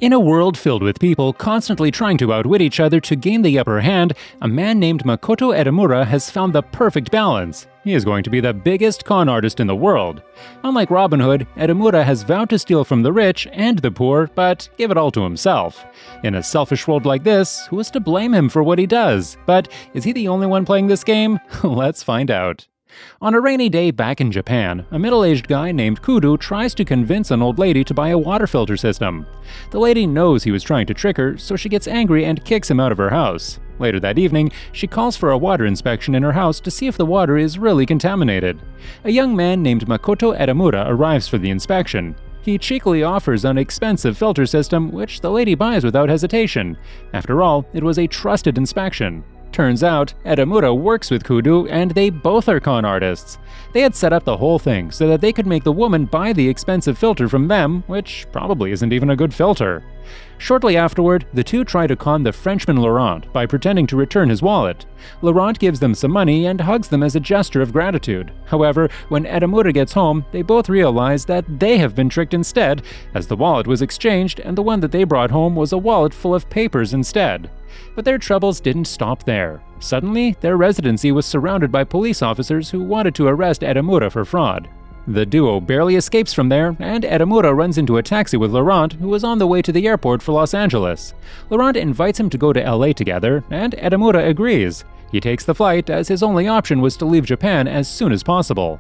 In a world filled with people constantly trying to outwit each other to gain the upper hand, a man named Makoto Edamura has found the perfect balance. He is going to be the biggest con artist in the world. Unlike Robin Hood, Edamura has vowed to steal from the rich and the poor, but give it all to himself. In a selfish world like this, who is to blame him for what he does? But is he the only one playing this game? Let's find out. On a rainy day back in Japan, a middle-aged guy named Kudo tries to convince an old lady to buy a water filter system. The lady knows he was trying to trick her, so she gets angry and kicks him out of her house. Later that evening, she calls for a water inspection in her house to see if the water is really contaminated. A young man named Makoto Edamura arrives for the inspection. He cheekily offers an expensive filter system, which the lady buys without hesitation. After all, it was a trusted inspection. Turns out, Edamura works with Kudo and they both are con artists. They had set up the whole thing so that they could make the woman buy the expensive filter from them, which probably isn't even a good filter. Shortly afterward, the two try to con the Frenchman Laurent by pretending to return his wallet. Laurent gives them some money and hugs them as a gesture of gratitude. However, when Edamura gets home, they both realize that they have been tricked instead, as the wallet was exchanged and the one that they brought home was a wallet full of papers instead. But their troubles didn't stop there. Suddenly, their residency was surrounded by police officers who wanted to arrest Edamura for fraud. The duo barely escapes from there, and Edamura runs into a taxi with Laurent, who is on the way to the airport for Los Angeles. Laurent invites him to go to LA together, and Edamura agrees. He takes the flight, as his only option was to leave Japan as soon as possible.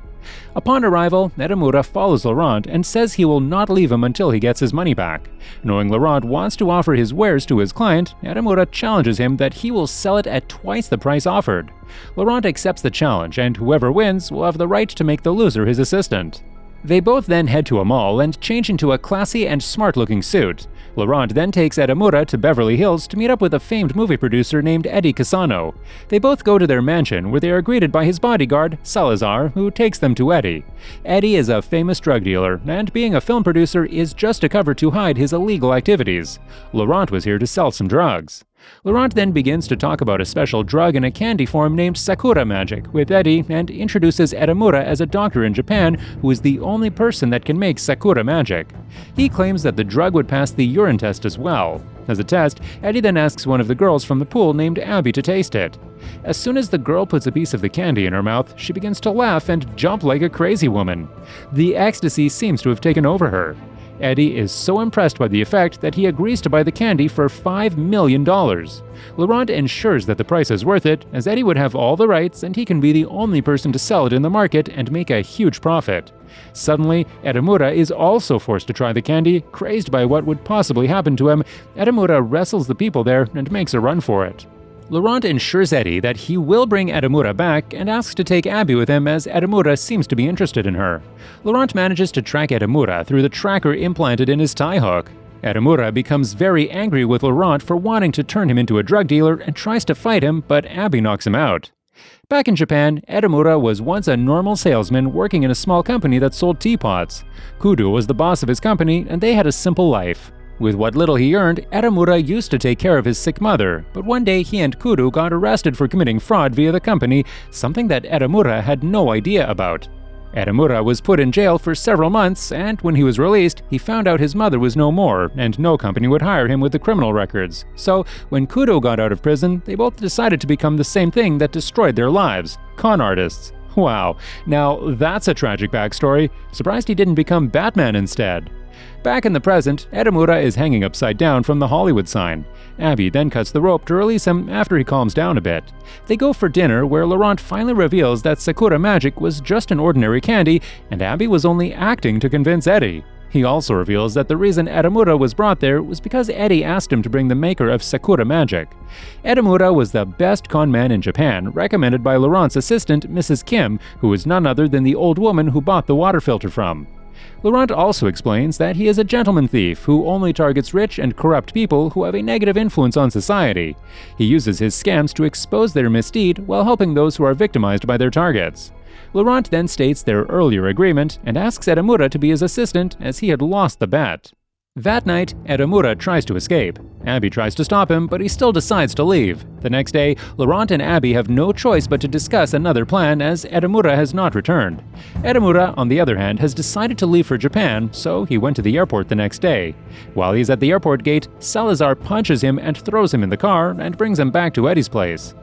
Upon arrival, Edamura follows Laurent and says he will not leave him until he gets his money back. Knowing Laurent wants to offer his wares to his client, Edamura challenges him that he will sell it at twice the price offered. Laurent accepts the challenge, and whoever wins will have the right to make the loser his assistant. They both then head to a mall and change into a classy and smart-looking suit. Laurent then takes Edamura to Beverly Hills to meet up with a famed movie producer named Cassano. They both go to their mansion, where they are greeted by his bodyguard, Salazar, who takes them to Eddie. Eddie is a famous drug dealer, and being a film producer is just a cover to hide his illegal activities. Laurent was here to sell some drugs. Laurent then begins to talk about a special drug in a candy form named Sakura Magic with Eddie and introduces Edamura as a doctor in Japan who is the only person that can make Sakura Magic. He claims that the drug would pass the urine test as well. As a test, Eddie then asks one of the girls from the pool named Abby to taste it. As soon as the girl puts a piece of the candy in her mouth, she begins to laugh and jump like a crazy woman. The ecstasy seems to have taken over her. Eddie is so impressed by the effect that he agrees to buy the candy for $5 million. Laurent ensures that the price is worth it, as Eddie would have all the rights and he can be the only person to sell it in the market and make a huge profit. Suddenly, Edamura is also forced to try the candy. Crazed by what would possibly happen to him, Edamura wrestles the people there and makes a run for it. Laurent ensures Eddie that he will bring Edamura back and asks to take Abby with him, as Edamura seems to be interested in her. Laurent manages to track Edamura through the tracker implanted in his tie hook. Edamura becomes very angry with Laurent for wanting to turn him into a drug dealer and tries to fight him, but Abby knocks him out. Back in Japan, Edamura was once a normal salesman working in a small company that sold teapots. Kudo was the boss of his company, and they had a simple life. With what little he earned, Edamura used to take care of his sick mother, but one day he and Kudo got arrested for committing fraud via the company, something that Edamura had no idea about. Edamura was put in jail for several months, and when he was released, he found out his mother was no more, and no company would hire him with the criminal records. So, when Kudo got out of prison, they both decided to become the same thing that destroyed their lives: con artists. Wow, now that's a tragic backstory. Surprised he didn't become Batman instead. Back in the present, Edamura is hanging upside down from the Hollywood sign. Abby then cuts the rope to release him after he calms down a bit. They go for dinner, where Laurent finally reveals that Sakura Magic was just an ordinary candy and Abby was only acting to convince Eddie. He also reveals that the reason Edamura was brought there was because Eddie asked him to bring the maker of Sakura Magic. Edamura was the best con man in Japan, recommended by Laurent's assistant, Mrs. Kim, who is none other than the old woman who bought the water filter from. Laurent also explains that he is a gentleman thief who only targets rich and corrupt people who have a negative influence on society. He uses his scams to expose their misdeed while helping those who are victimized by their targets. Laurent then states their earlier agreement and asks Edamura to be his assistant, as he had lost the bet. That night, Edamura tries to escape. Abby tries to stop him, but he still decides to leave. The next day, Laurent and Abby have no choice but to discuss another plan as Edamura has not returned. Edamura, on the other hand, has decided to leave for Japan, so he went to the airport the next day. While he's at the airport gate, Salazar punches him and throws him in the car and brings him back to Eddie's place.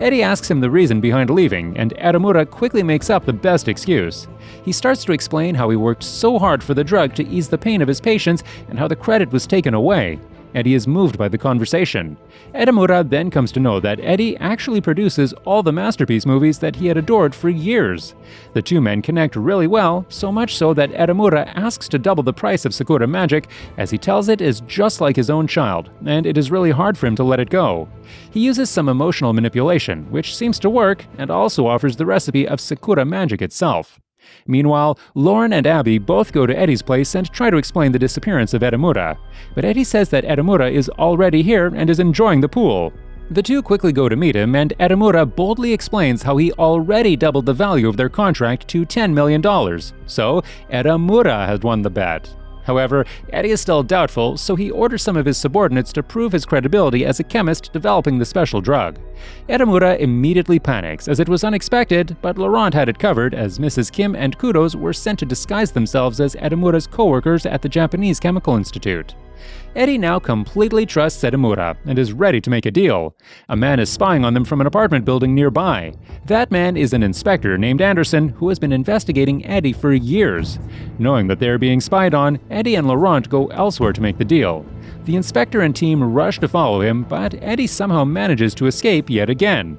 Eddie asks him the reason behind leaving, and Edamura quickly makes up the best excuse. He starts to explain how he worked so hard for the drug to ease the pain of his patients and how the credit was taken away. Eddie is moved by the conversation. Edamura then comes to know that Eddie actually produces all the masterpiece movies that he had adored for years. The two men connect really well, so much so that Edamura asks to double the price of Sakura Magic, as he tells it is just like his own child, and it is really hard for him to let it go. He uses some emotional manipulation, which seems to work, and also offers the recipe of Sakura Magic itself. Meanwhile, Laurent and Abby both go to Eddie's place and try to explain the disappearance of Edamura. But Eddie says that Edamura is already here and is enjoying the pool. The two quickly go to meet him, and Edamura boldly explains how he already doubled the value of their contract to $10 million. So, Edamura has won the bet. However, Eddie is still doubtful, so he orders some of his subordinates to prove his credibility as a chemist developing the special drug. Edamura immediately panics, as it was unexpected, but Laurent had it covered, as Mrs. Kim and Kudos were sent to disguise themselves as Edamura's co-workers at the Japanese Chemical Institute. Eddie now completely trusts Edamura and is ready to make a deal. A man is spying on them from an apartment building nearby. That man is an inspector named Anderson who has been investigating Eddie for years. Knowing that they are being spied on, Eddie and Laurent go elsewhere to make the deal. The inspector and team rush to follow him, but Eddie somehow manages to escape yet again.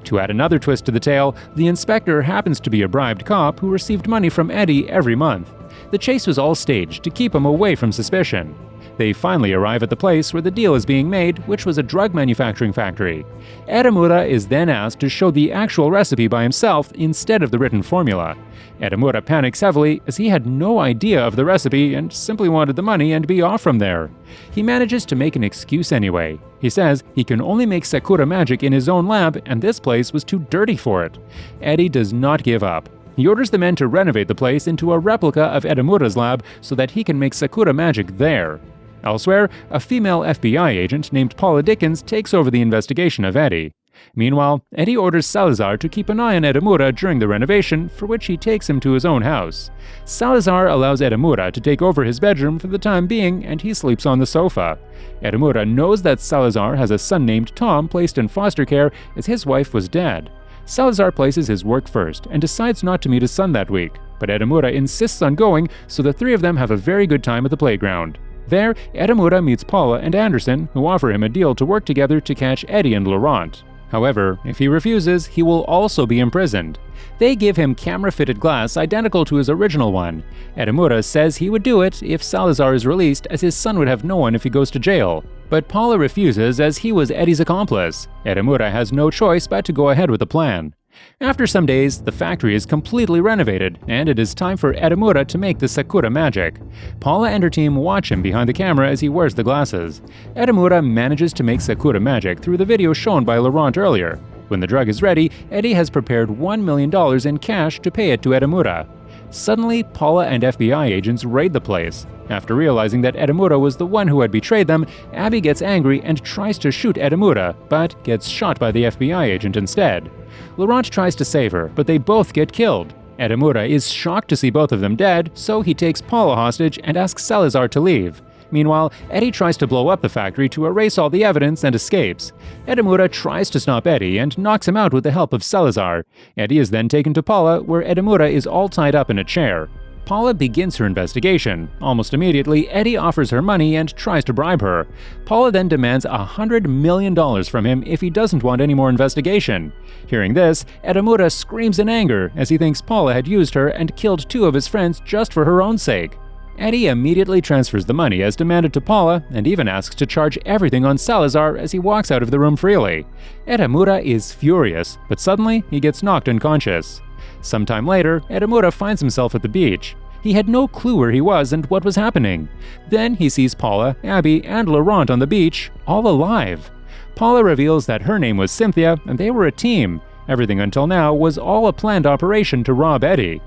To add another twist to the tale, the inspector happens to be a bribed cop who received money from Eddie every month. The chase was all staged to keep him away from suspicion. They finally arrive at the place where the deal is being made, which was a drug manufacturing factory. Edamura is then asked to show the actual recipe by himself instead of the written formula. Edamura panics heavily as he had no idea of the recipe and simply wanted the money and be off from there. He manages to make an excuse anyway. He says he can only make Sakura Magic in his own lab and this place was too dirty for it. Eddie does not give up. He orders the men to renovate the place into a replica of Edamura's lab so that he can make Sakura Magic there. Elsewhere, a female FBI agent named Paula Dickens takes over the investigation of Eddie. Meanwhile, Eddie orders Salazar to keep an eye on Edamura during the renovation, for which he takes him to his own house. Salazar allows Edamura to take over his bedroom for the time being, and he sleeps on the sofa. Edamura knows that Salazar has a son named Tom placed in foster care as his wife was dead. Salazar places his work first and decides not to meet his son that week, but Edamura insists on going, so the three of them have a very good time at the playground. There, Edamura meets Paula and Anderson, who offer him a deal to work together to catch Eddie and Laurent. However, if he refuses, he will also be imprisoned. They give him camera-fitted glass identical to his original one. Edamura says he would do it if Salazar is released, as his son would have no one if he goes to jail. But Paula refuses, as he was Eddie's accomplice. Edamura has no choice but to go ahead with the plan. After some days, the factory is completely renovated, and it is time for Edamura to make the Sakura Magic. Paula and her team watch him behind the camera as he wears the glasses. Edamura manages to make Sakura Magic through the video shown by Laurent earlier. When the drug is ready, Eddie has prepared $1 million in cash to pay it to Edamura. Suddenly, Paula and FBI agents raid the place. After realizing that Edamura was the one who had betrayed them, Abby gets angry and tries to shoot Edamura, but gets shot by the FBI agent instead. Laurent tries to save her, but they both get killed. Edamura is shocked to see both of them dead, so he takes Paula hostage and asks Salazar to leave. Meanwhile, Eddie tries to blow up the factory to erase all the evidence and escapes. Edamura tries to stop Eddie and knocks him out with the help of Salazar. Eddie is then taken to Paula, where Edamura is all tied up in a chair. Paula begins her investigation. Almost immediately, Eddie offers her money and tries to bribe her. Paula then demands $100 million from him if he doesn't want any more investigation. Hearing this, Edamura screams in anger as he thinks Paula had used her and killed two of his friends just for her own sake. Eddie immediately transfers the money as demanded to Paula and even asks to charge everything on Salazar as he walks out of the room freely. Edamura is furious, but suddenly he gets knocked unconscious. Sometime later, Edamura finds himself at the beach. He had no clue where he was and what was happening. Then he sees Paula, Abby, and Laurent on the beach, all alive. Paula reveals that her name was Cynthia and they were a team. Everything until now was all a planned operation to rob Eddie.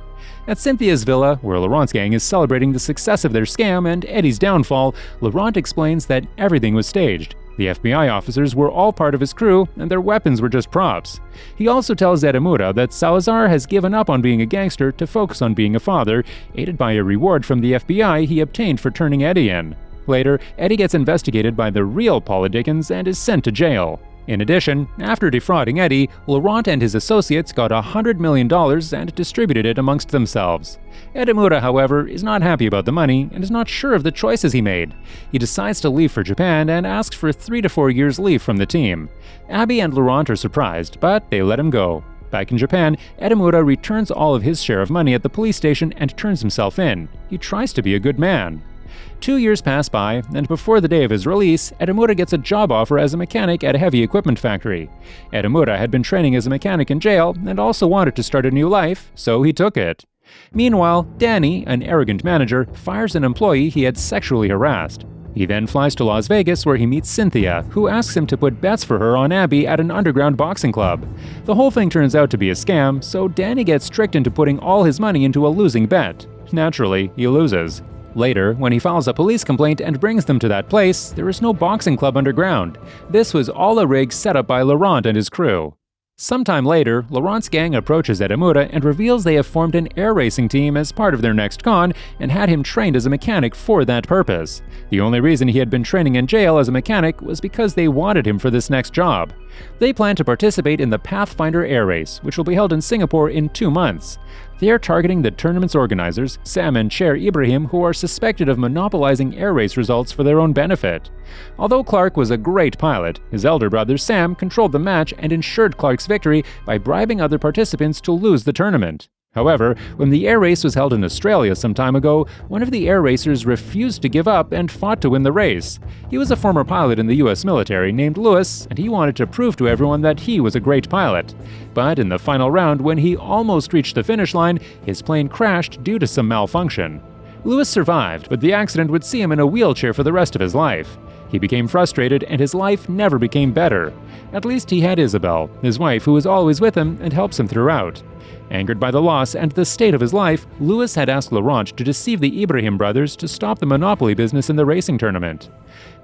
At Cynthia's villa, where Laurent's gang is celebrating the success of their scam and Eddie's downfall, Laurent explains that everything was staged. The FBI officers were all part of his crew, and their weapons were just props. He also tells Edamura that Salazar has given up on being a gangster to focus on being a father, aided by a reward from the FBI he obtained for turning Eddie in. Later, Eddie gets investigated by the real Paula Dickens and is sent to jail. In addition, after defrauding Eddie, Laurent and his associates got $100 million and distributed it amongst themselves. Edamura, however, is not happy about the money and is not sure of the choices he made. He decides to leave for Japan and asks for 3 to 4 years leave from the team. Abby and Laurent are surprised, but they let him go. Back in Japan, Edamura returns all of his share of money at the police station and turns himself in. He tries to be a good man. 2 years pass by, and before the day of his release, Edamura gets a job offer as a mechanic at a heavy equipment factory. Edamura had been training as a mechanic in jail and also wanted to start a new life, so he took it. Meanwhile, Danny, an arrogant manager, fires an employee he had sexually harassed. He then flies to Las Vegas where he meets Cynthia, who asks him to put bets for her on Abby at an underground boxing club. The whole thing turns out to be a scam, so Danny gets tricked into putting all his money into a losing bet. Naturally, he loses. Later, when he files a police complaint and brings them to that place, there is no boxing club underground. This was all a rig set up by Laurent and his crew. Sometime later, Laurent's gang approaches Edamura and reveals they have formed an air racing team as part of their next con and had him trained as a mechanic for that purpose. The only reason he had been training in jail as a mechanic was because they wanted him for this next job. They plan to participate in the Pathfinder Air Race, which will be held in Singapore in 2 months. They are targeting the tournament's organizers, Sam and Cher Ibrahim, who are suspected of monopolizing air race results for their own benefit. Although Clark was a great pilot, his elder brother Sam controlled the match and ensured Clark's victory by bribing other participants to lose the tournament. However, when the air race was held in Australia some time ago, one of the air racers refused to give up and fought to win the race. He was a former pilot in the US military named Lewis, and he wanted to prove to everyone that he was a great pilot. But in the final round, when he almost reached the finish line, his plane crashed due to some malfunction. Lewis survived, but the accident would see him in a wheelchair for the rest of his life. He became frustrated, and his life never became better. At least he had Isabel, his wife, who was always with him and helps him throughout. Angered by the loss and the state of his life, Lewis had asked Laurent to deceive the Ibrahim brothers to stop the monopoly business in the racing tournament.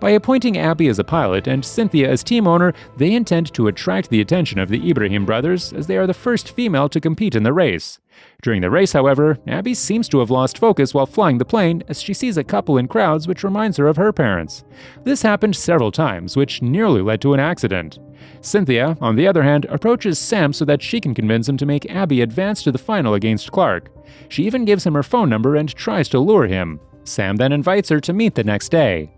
By appointing Abby as a pilot and Cynthia as team owner, they intend to attract the attention of the Ibrahim brothers, as they are the first female to compete in the race. During the race, however, Abby seems to have lost focus while flying the plane as she sees a couple in crowds which reminds her of her parents. This happened several times, which nearly led to an accident. Cynthia, on the other hand, approaches Sam so that she can convince him to make Abby advance to the final against Clark. She even gives him her phone number and tries to lure him. Sam then invites her to meet the next day.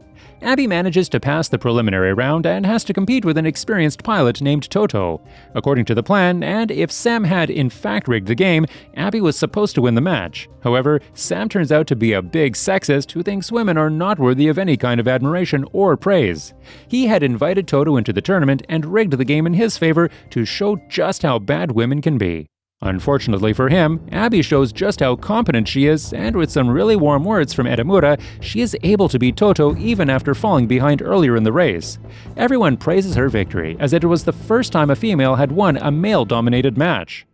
Abby manages to pass the preliminary round and has to compete with an experienced pilot named Toto. According to the plan, and if Sam had in fact rigged the game, Abby was supposed to win the match. However, Sam turns out to be a big sexist who thinks women are not worthy of any kind of admiration or praise. He had invited Toto into the tournament and rigged the game in his favor to show just how bad women can be. Unfortunately for him, Abby shows just how competent she is, and with some really warm words from Edamura, she is able to beat Toto even after falling behind earlier in the race. Everyone praises her victory, as it was the first time a female had won a male-dominated match.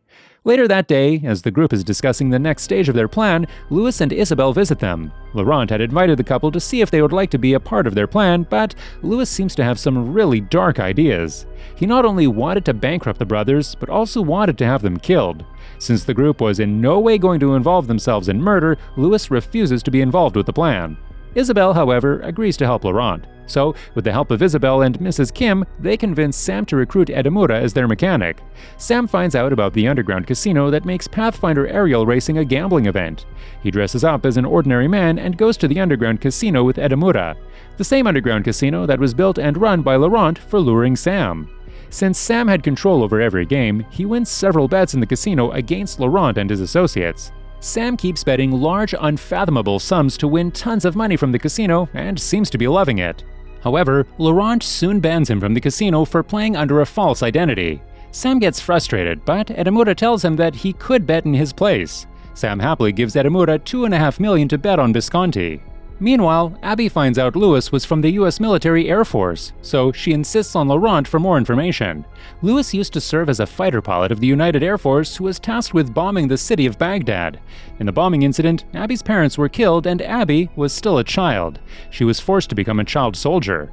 Later that day, as the group is discussing the next stage of their plan, Lewis and Isabel visit them. Laurent had invited the couple to see if they would like to be a part of their plan, but Lewis seems to have some really dark ideas. He not only wanted to bankrupt the brothers, but also wanted to have them killed. Since the group was in no way going to involve themselves in murder, Lewis refuses to be involved with the plan. Isabel, however, agrees to help Laurent. So, with the help of Isabel and Mrs. Kim, they convince Sam to recruit Edamura as their mechanic. Sam finds out about the underground casino that makes Pathfinder aerial racing a gambling event. He dresses up as an ordinary man and goes to the underground casino with Edamura, the same underground casino that was built and run by Laurent for luring Sam. Since Sam had control over every game, he wins several bets in the casino against Laurent and his associates. Sam keeps betting large, unfathomable sums to win tons of money from the casino and seems to be loving it. However, Laurent soon bans him from the casino for playing under a false identity. Sam gets frustrated, but Edamura tells him that he could bet in his place. Sam happily gives Edamura $2.5 million to bet on Visconti. Meanwhile, Abby finds out Lewis was from the US Military Air Force, so she insists on Laurent for more information. Lewis used to serve as a fighter pilot of the United Air Force who was tasked with bombing the city of Baghdad. In the bombing incident, Abby's parents were killed and Abby was still a child. She was forced to become a child soldier.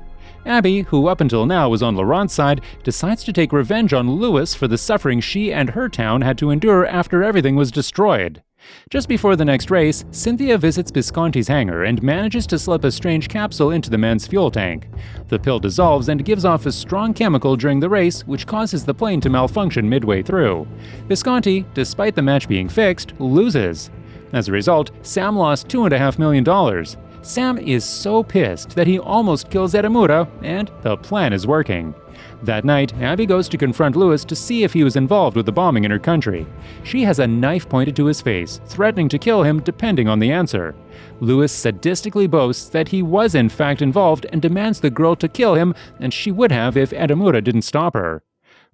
Abby, who up until now was on Laurent's side, decides to take revenge on Louis for the suffering she and her town had to endure after everything was destroyed. Just before the next race, Cynthia visits Visconti's hangar and manages to slip a strange capsule into the man's fuel tank. The pill dissolves and gives off a strong chemical during the race, which causes the plane to malfunction midway through. Visconti, despite the match being fixed, loses. As a result, Sam lost $2.5 million. Sam is so pissed that he almost kills Edamura, and the plan is working. That night, Abby goes to confront Louis to see if he was involved with the bombing in her country. She has a knife pointed to his face, threatening to kill him depending on the answer. Louis sadistically boasts that he was in fact involved and demands the girl to kill him, and she would have if Edamura didn't stop her.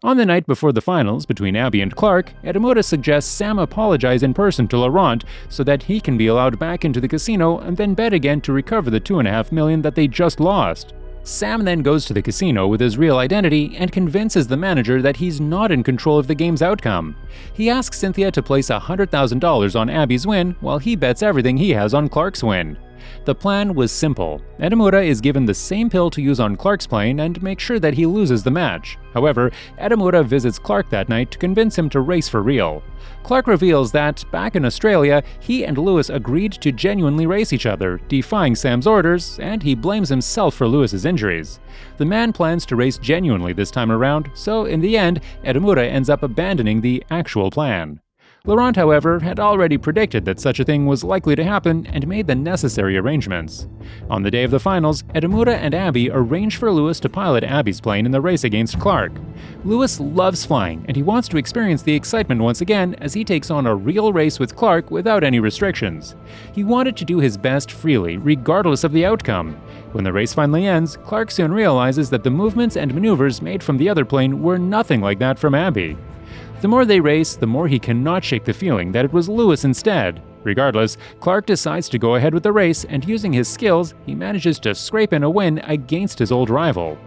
On the night before the finals between Abby and Clark, Edamura suggests Sam apologize in person to Laurent so that he can be allowed back into the casino and then bet again to recover the $2.5 million that they just lost. Sam then goes to the casino with his real identity and convinces the manager that he's not in control of the game's outcome. He asks Cynthia to place $100,000 on Abby's win while he bets everything he has on Clark's win. The plan was simple. Edamura is given the same pill to use on Clark's plane and make sure that he loses the match. However, Edamura visits Clark that night to convince him to race for real. Clark reveals that, back in Australia, he and Louis agreed to genuinely race each other, defying Sam's orders, and he blames himself for Louis's injuries. The man plans to race genuinely this time around, so in the end, Edamura ends up abandoning the actual plan. Laurent, however, had already predicted that such a thing was likely to happen and made the necessary arrangements. On the day of the finals, Edamura and Abby arrange for Louis to pilot Abby's plane in the race against Clark. Louis loves flying, and he wants to experience the excitement once again as he takes on a real race with Clark without any restrictions. He wanted to do his best freely, regardless of the outcome. When the race finally ends, Clark soon realizes that the movements and maneuvers made from the other plane were nothing like that from Abby. The more they race, the more he cannot shake the feeling that it was Louis instead. Regardless, Clark decides to go ahead with the race, and using his skills, he manages to scrape in a win against his old rival.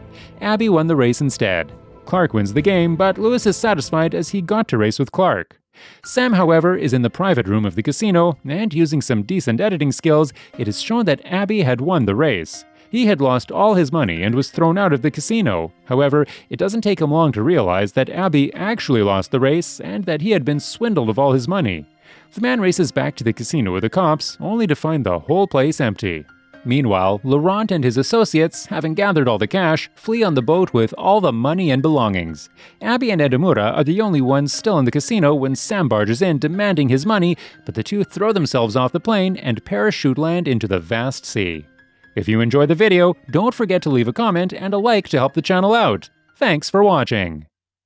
Abby won the race instead. Clark wins the game, but Louis is satisfied as he got to race with Clark. Sam, however, is in the private room of the casino, and using some decent editing skills, it is shown that Abby had won the race. He had lost all his money and was thrown out of the casino. However, it doesn't take him long to realize that Abby actually lost the race and that he had been swindled of all his money. The man races back to the casino with the cops, only to find the whole place empty. Meanwhile, Laurent and his associates, having gathered all the cash, flee on the boat with all the money and belongings. Abby and Edamura are the only ones still in the casino when Sam barges in demanding his money, but the two throw themselves off the plane and parachute land into the vast sea. If you enjoyed the video, don't forget to leave a comment and a like to help the channel out. Thanks for watching.